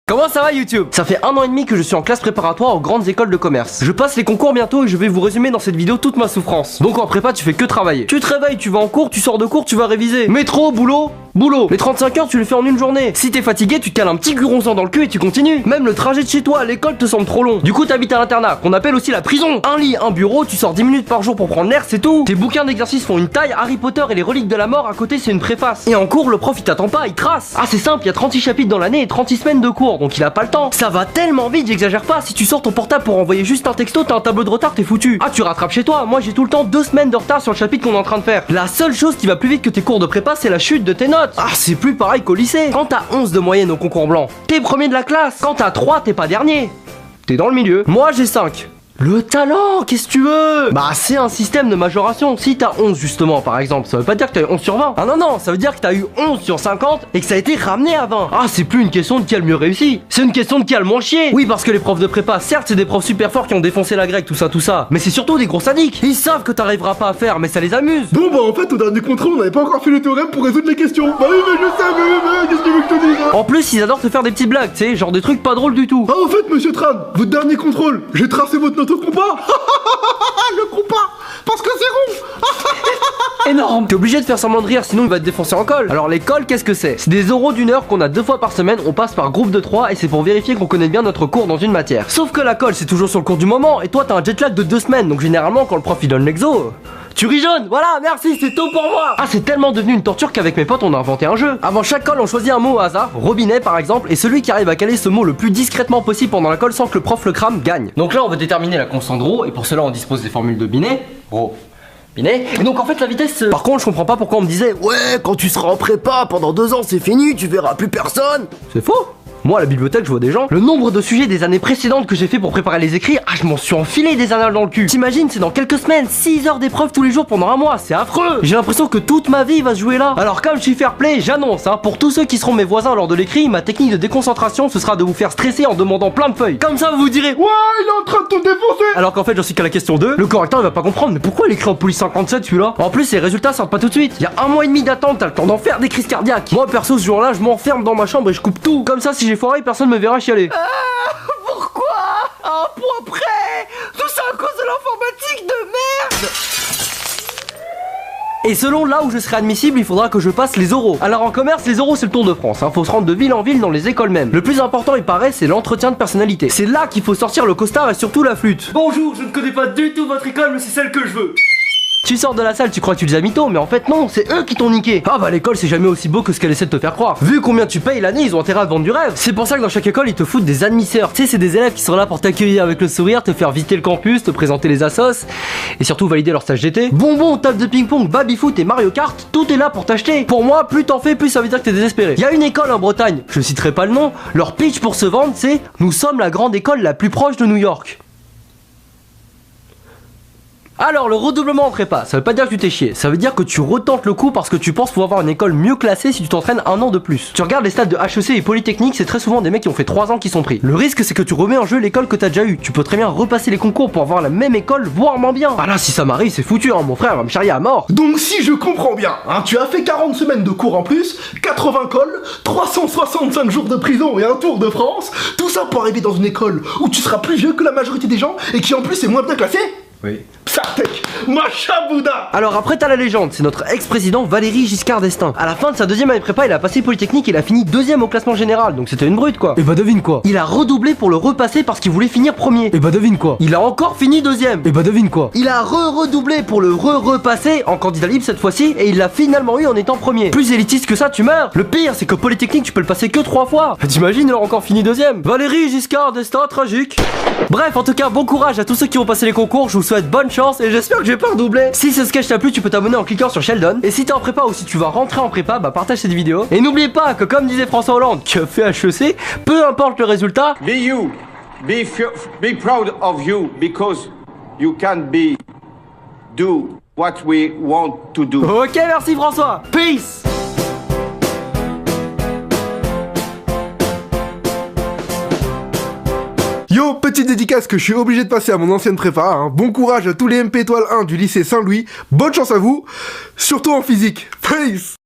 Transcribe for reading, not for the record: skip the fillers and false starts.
Comment ça va YouTube? Ça fait 1 an et demi que je suis en classe préparatoire aux grandes écoles de commerce. Je passe les concours bientôt et je vais vous résumer dans cette vidéo toute ma souffrance. Donc en prépa tu fais que travailler. Tu te réveilles, tu vas en cours, tu sors de cours, tu vas réviser. Métro, boulot, boulot. Les 35 heures tu les fais en une journée. Si t'es fatigué tu te cales un petit guronzan dans le cul et tu continues. Même le trajet de chez toi à l'école te semble trop long. Du coup t'habites à l'internat, qu'on appelle aussi la prison. Un lit, un bureau, tu sors 10 minutes par jour pour prendre l'air, c'est tout. Tes bouquins d'exercice font une taille, Harry Potter et les reliques de la mort à côté c'est une préface. Et en cours le prof il t'attend pas, il trace. Ah c'est simple, il y a 36 chapitres dans l'année et 36 semaines de cours, donc il a pas le temps. Ça va tellement vite, j'exagère pas. Si tu sors ton portable pour envoyer juste un texto, t'as un tableau de retard, t'es foutu. Ah tu rattrapes chez toi, moi j'ai tout le temps 2 semaines de retard sur le chapitre qu'on est en train de faire. La seule chose qui va plus vite que tes cours de prépa c'est la chute de tes notes. Ah c'est plus pareil qu'au lycée. Quand t'as 11 de moyenne au concours blanc, t'es premier de la classe. Quand t'as 3 t'es pas dernier, t'es dans le milieu. Moi j'ai 5. Le talent, qu'est-ce que tu veux? Bah c'est un système de majoration. Si t'as 11 justement par exemple, ça veut pas dire que t'as eu 11 sur 20. Ah non, ça veut dire que t'as eu 11 sur 50 et que ça a été ramené à 20. Ah c'est plus une question de qui a le mieux réussi, c'est une question de qui a le moins chié. Oui parce que les profs de prépa, certes c'est des profs super forts qui ont défoncé la grecque, tout ça, mais c'est surtout des gros sadiques. Ils savent que t'arriveras pas à faire, mais ça les amuse. Bon bah en fait au dernier contrôle on n'avait pas encore fait le théorème pour résoudre les questions. Bah oui mais je sais, mais qu'est-ce que tu veux que je te dise hein? En plus ils adorent te faire des petites blagues, tu sais, genre des trucs pas drôles du tout. Ah au fait monsieur Tran, votre dernier contrôle, j'ai tracé votre note au compas. Le compas, parce que c'est rond. Énorme. T'es obligé de faire semblant de rire sinon il va te défoncer en colle. Alors l'école qu'est-ce que c'est? C'est des oraux d'une heure qu'on a 2 fois par semaine, on passe par groupe de 3 et c'est pour vérifier qu'on connaît bien notre cours dans une matière. Sauf que la colle c'est toujours sur le cours du moment et toi t'as un jet lag de 2 semaines, donc généralement quand le prof il donne l'exo, tu ris jaune, voilà, merci, c'est tout pour moi. Ah c'est tellement devenu une torture qu'avec mes potes on a inventé un jeu. Avant chaque colle on choisit un mot au hasard, robinet par exemple, et celui qui arrive à caler ce mot le plus discrètement possible pendant la colle sans que le prof le crame gagne. Donc là on va déterminer la constante rho et pour cela on dispose des formules de Binet, rho, Binet. Et donc en fait la vitesse... Par contre je comprends pas pourquoi on me disait ouais quand tu seras en prépa pendant 2 ans c'est fini, tu verras plus personne. C'est faux. Moi à la bibliothèque je vois des gens. Le nombre de sujets des années précédentes que j'ai fait pour préparer les écrits, ah je m'en suis enfilé des annales dans le cul. T'imagines c'est dans quelques semaines, 6 heures d'épreuve tous les jours pendant 1 mois, c'est affreux. J'ai l'impression que toute ma vie va se jouer là. Alors comme je suis fair play, j'annonce pour tous ceux qui seront mes voisins lors de l'écrit, ma technique de déconcentration ce sera de vous faire stresser en demandant plein de feuilles. Comme ça vous vous direz ouais il est en train de te défoncer. Alors qu'en fait j'en suis qu'à la question 2. Le correcteur il va pas comprendre, mais pourquoi il écrit en police 57 celui-là? En plus les résultats sortent pas tout de suite. Il y a 1 mois et demi d'attente, t'as le temps d'en faire des crises cardiaques. Moi perso ce jour là je m'enferme dans ma chambre et je coupe tout. Comme ça si j'ai foiré personne me verra chialer. Pourquoi? À un point près. Tout ça à cause de l'informatique de merde. Et selon là où je serai admissible, il faudra que je passe les oraux. Alors en commerce, les oraux c'est le Tour de France, faut se rendre de ville en ville dans les écoles même. Le plus important il paraît, c'est l'entretien de personnalité. C'est là qu'il faut sortir le costard et surtout la flûte. Bonjour, je ne connais pas du tout votre école, mais c'est celle que je veux. Tu sors de la salle, tu crois que tu les as mythos, mais en fait non, c'est eux qui t'ont niqué. Ah bah l'école c'est jamais aussi beau que ce qu'elle essaie de te faire croire. Vu combien tu payes l'année, ils ont intérêt à te vendre du rêve. C'est pour ça que dans chaque école ils te foutent des admisseurs. Tu sais c'est des élèves qui sont là pour t'accueillir avec le sourire, te faire visiter le campus, te présenter les assos et surtout valider leur stage d'été. Bonbons, table de ping-pong, baby-foot et Mario Kart, tout est là pour t'acheter. Pour moi, plus t'en fais, plus ça veut dire que t'es désespéré. Il y a une école en Bretagne, je citerai pas le nom, leur pitch pour se vendre c'est nous sommes la grande école la plus proche de New York. Alors le redoublement en prépa, ça veut pas dire que tu t'es chié, ça veut dire que tu retentes le coup parce que tu penses pouvoir avoir une école mieux classée si tu t'entraînes 1 an de plus. Tu regardes les stades de HEC et Polytechnique, c'est très souvent des mecs qui ont fait 3 ans qui sont pris. Le risque c'est que tu remets en jeu l'école que t'as déjà eu. Tu peux très bien repasser les concours pour avoir la même école, voire moins bien. Ah là si ça m'arrive c'est foutu mon frère va me charrier à mort. Donc si je comprends bien, tu as fait 40 semaines de cours en plus, 80 cols, 365 jours de prison et un tour de France, tout ça pour arriver dans une école où tu seras plus vieux que la majorité des gens et qui en plus est moins bien classé. Oui. Psartek, Machabouda. Alors après t'as la légende, c'est notre ex-président Valéry Giscard d'Estaing. À la fin de sa 2e année prépa, il a passé Polytechnique et il a fini 2e au classement général, donc c'était une brute quoi. Et bah devine quoi? Il a redoublé pour le repasser parce qu'il voulait finir premier. Et bah devine quoi? Il a encore fini 2e. Et bah devine quoi? Il a redoublé pour le repasser en candidat libre cette fois-ci et il l'a finalement eu en étant premier. Plus élitiste que ça, tu meurs. Le pire c'est que Polytechnique tu peux le passer que 3 fois. T'imagines il a encore fini 2e. Valéry Giscard d'Estaing, tragique. Bref, en tout cas bon courage à tous ceux qui vont passer les concours, je vous souhaite bonne chance et j'espère que je vais pas redoubler. Si ce sketch t'a plu, tu peux t'abonner en cliquant sur Sheldon. Et si t'es en prépa ou si tu vas rentrer en prépa, bah partage cette vidéo. Et n'oubliez pas que comme disait François Hollande, qui a fait HEC, peu importe le résultat, be you, be proud of you because you can do what we want to do. Ok, merci François. Peace. Yo, petite dédicace que je suis obligé de passer à mon ancienne prépa. Bon courage à tous les MP étoile 1 du lycée Saint-Louis. Bonne chance à vous, surtout en physique. Peace.